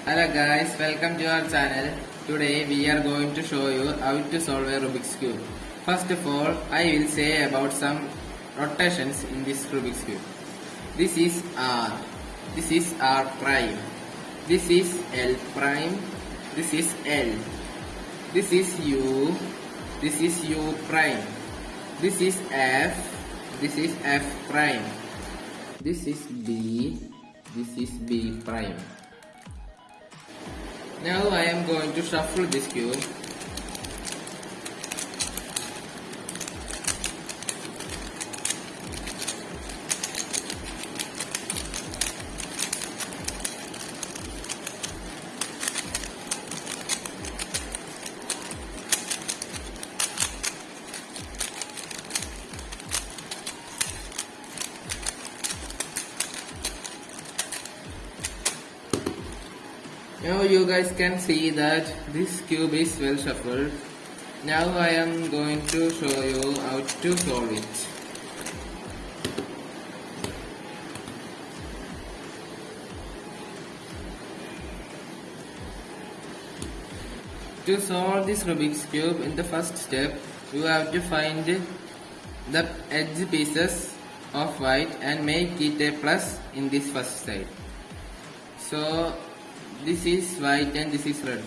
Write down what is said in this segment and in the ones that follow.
Hello guys, welcome to our channel. Today we are going to show you how to solve a Rubik's Cube. First of all, I will say about some rotations in this Rubik's Cube. This is R. This is R prime. This is L prime. This is L. This is U. This is U prime. This is F. This is F prime. This is B. This is B prime. Now I am going to shuffle this cube. Now you guys can see that this cube is well shuffled. Now I am going to show you how to solve it. To solve this Rubik's cube, in the first step you have to find the edge pieces of white and make it a plus in this first side. So this is white and this is red.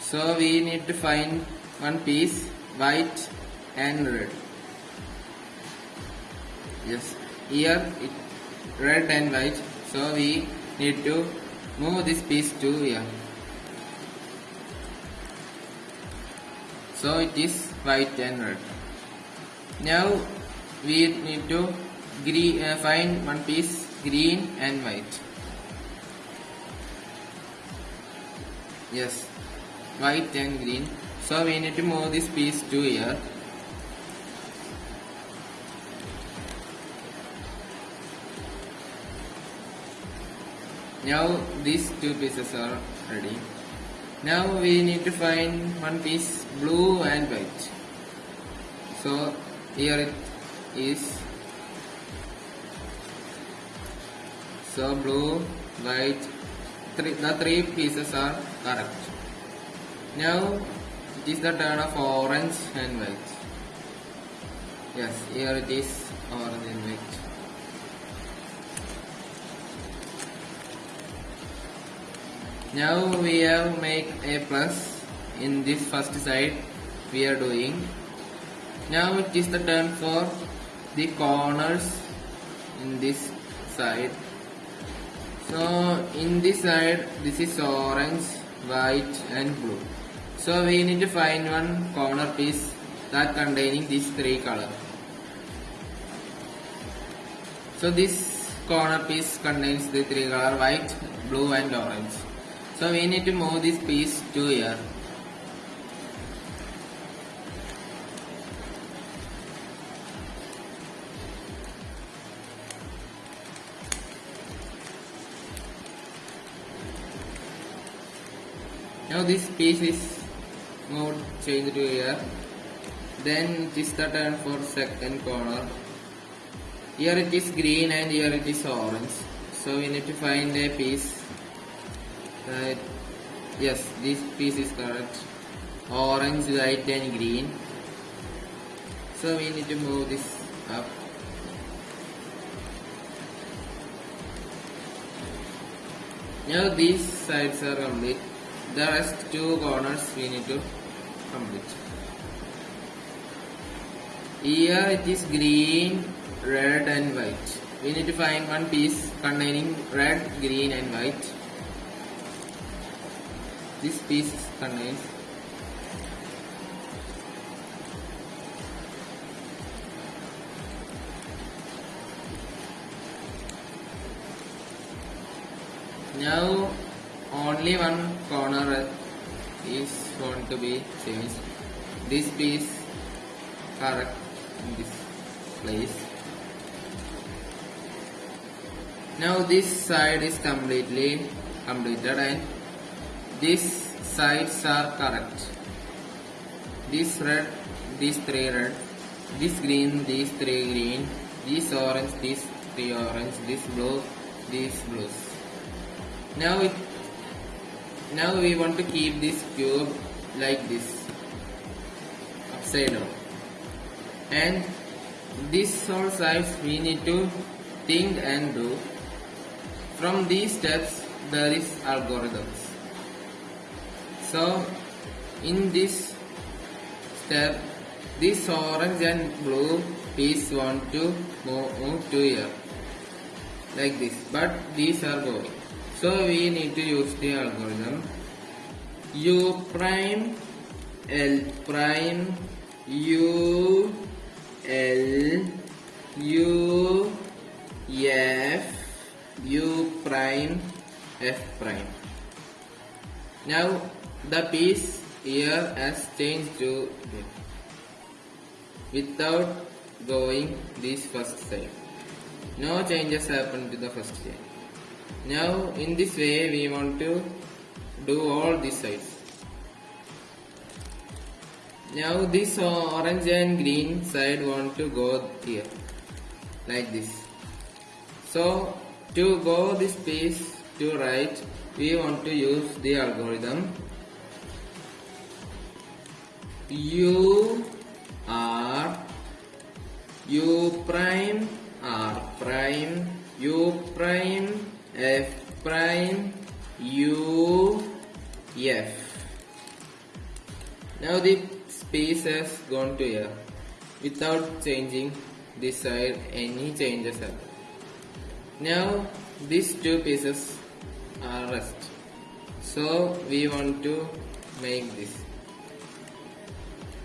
So we need to find one piece white and red. Yes, here it red and white. So we need to move this piece to here. So it is white and red. Now we need to find one piece green and white. Yes, white and green. So we need to move this piece to here. Now these two pieces are ready. Now we need to find one piece blue and white. So here it is. So blue, white, the three pieces are correct. Now it is the turn of orange and white. Yes, here it is orange and white. Now we have made a plus in this first side we are doing. Now it is the turn for the corners in this side. So in this side this is orange, white and blue. So we need to find one corner piece that containing these three colors. So this corner piece contains the three colors white, blue and orange. So we need to move this piece to here. Now this piece is moved, changed to here. Then it is the turn for second corner. Here it is green and here it is orange. So we need to find a piece. Yes, this piece is correct. Orange, white and green. So we need to move this up. Now these sides are complete. The rest two corners we need to complete. Here it is green, red and white. We need to find one piece containing red, green and white. This piece contains now only one corner is going to be changed. This piece correct in this place. Now this side is completely completed and these sides are correct. This red, these three red, this green, these three green, this orange, these three orange, this blue, these blues. Now Now we want to keep this cube like this, upside down. And these all sides we need to think and do. From these steps there is algorithms. So in this step, this orange and blue piece want to move to here like this, but these are going. So we need to use the algorithm U prime L prime U L U F U prime F prime. Now the piece here has changed to without going this first side. No changes happen to the first side. Now in this way we want to do all these sides. Now this orange and green side want to go here like this. So to go this piece to right, we want to use the algorithm U R U prime R prime U prime F prime U F. Now the space has gone to here without changing this side, any changes happen. Now these two pieces are rest. So we want to make this.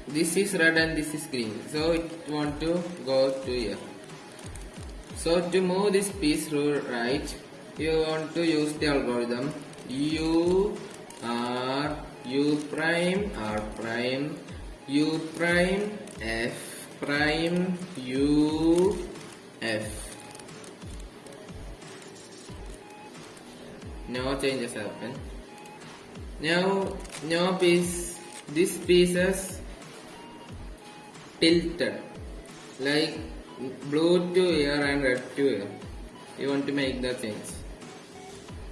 This is red and this is green. So it want to go to here. So to move this piece to right, you want to use the algorithm U R U prime R prime U prime F prime U F. No changes happen. Now this piece is tilted like blue to here and red to here. We want to make the change.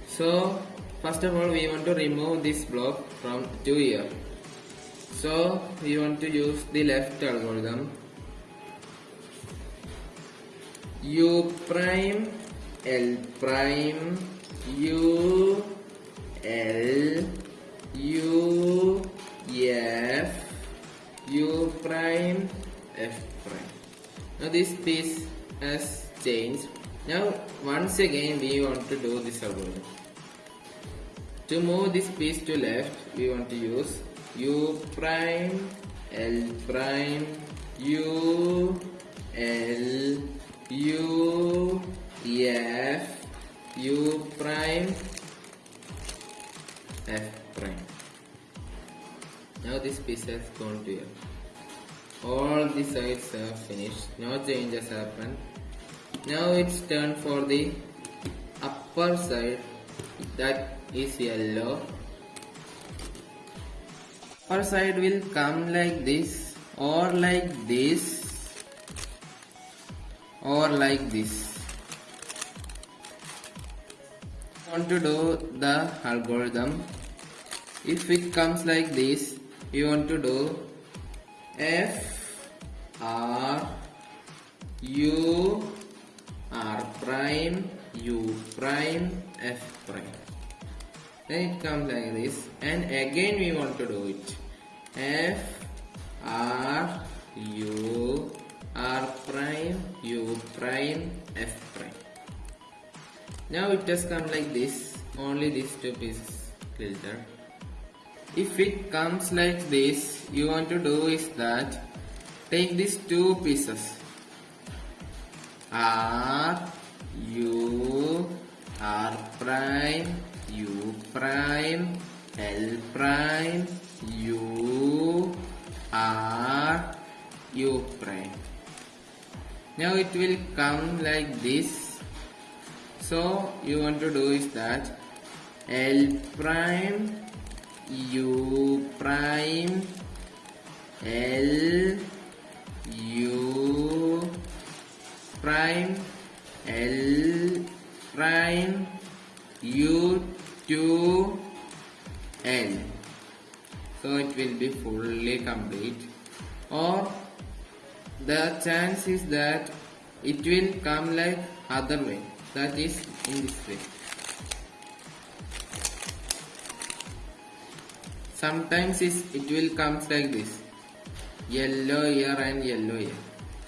So first of all we want to remove this block from to here. So we want to use the left algorithm U prime L prime U L U F U prime F prime. Now this piece has changed. Now once again we want to do this algorithm. To move this piece to left, we want to use U prime L prime U L U F U prime F prime. Now this piece has gone to here. All the sides are finished. No changes happen. Now it's turn for the upper side, that is yellow. Upper side will come like this or like this or like this. Want to do the algorithm. If it comes like this, you want to do F R U R prime U prime F prime. Then it comes like this, and again we want to do it F R U R prime U prime F prime. Now it has come like this, only these two pieces tilted. If it comes like this, you want to do is that take these two pieces R U R prime U prime L prime U R U prime. Now it will come like this. So you want to do is that L prime U prime L U prime L prime U 2 L. So it will be fully complete. Or the chance is that it will come like other way, that is in this way. Sometimes it will come like this, yellow here and yellow here.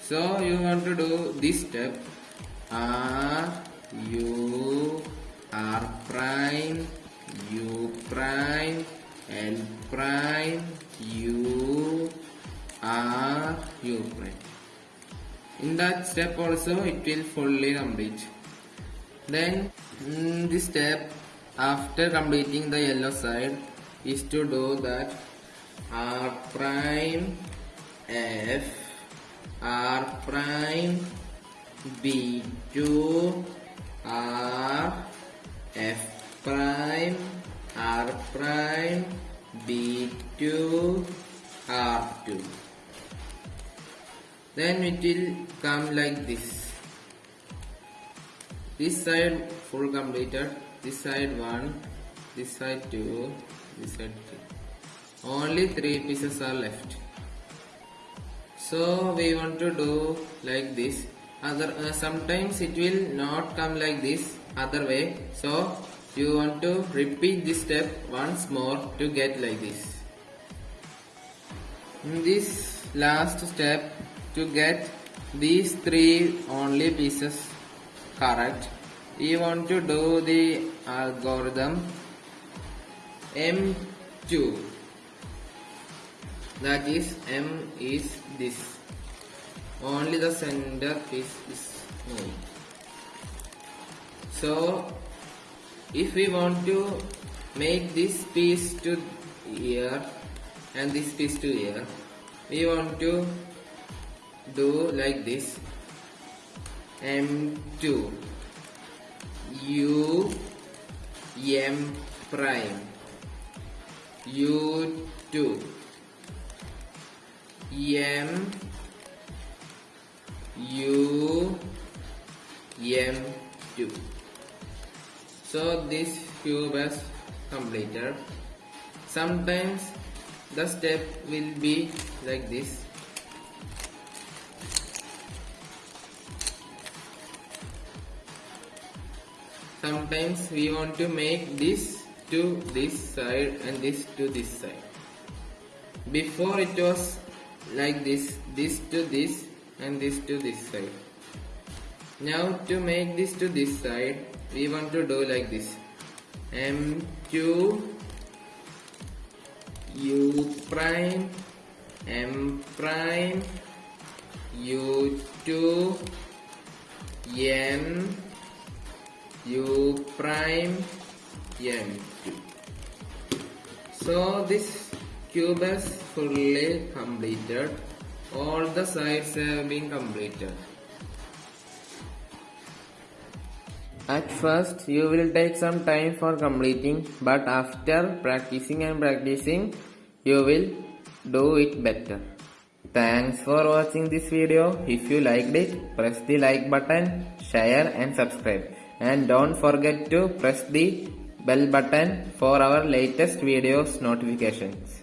So you want to do this step, R, U, R prime, U prime, L prime, U, R, U prime. In that step also it will fully complete. Then this step, after completing the yellow side, is to do that R prime, F, R prime, B2, R, F prime, R prime, B2, R2. Then it will come like this. This side full completed, this side 1, this side 2, this side 3. Only 3 pieces are left. So we want to do like this. Sometimes it will not come like this, other way. So you want to repeat this step once more to get like this. In this last step, to get these 3 only pieces correct, we want to do the algorithm M2. That is, M is this. Only the center piece is moving. So if we want to make this piece to here and this piece to here, we want to do like this, M2, U, M prime, U2, M, U, M2. So this cube is completed. Sometimes the step will be like this. Sometimes we want to make this to this side and this to this side. Before it was like this to this and this to this side. Now to make this to this side, we want to do like this, M2, U prime, M prime, U2, M, U prime, M2. So this cube is fully completed. All the sides have been completed. At first you will take some time for completing, but after practicing and practicing you will do it better. Thanks for watching this video. If you liked it, press the like button, share and subscribe. And don't forget to press the bell button for our latest videos notifications.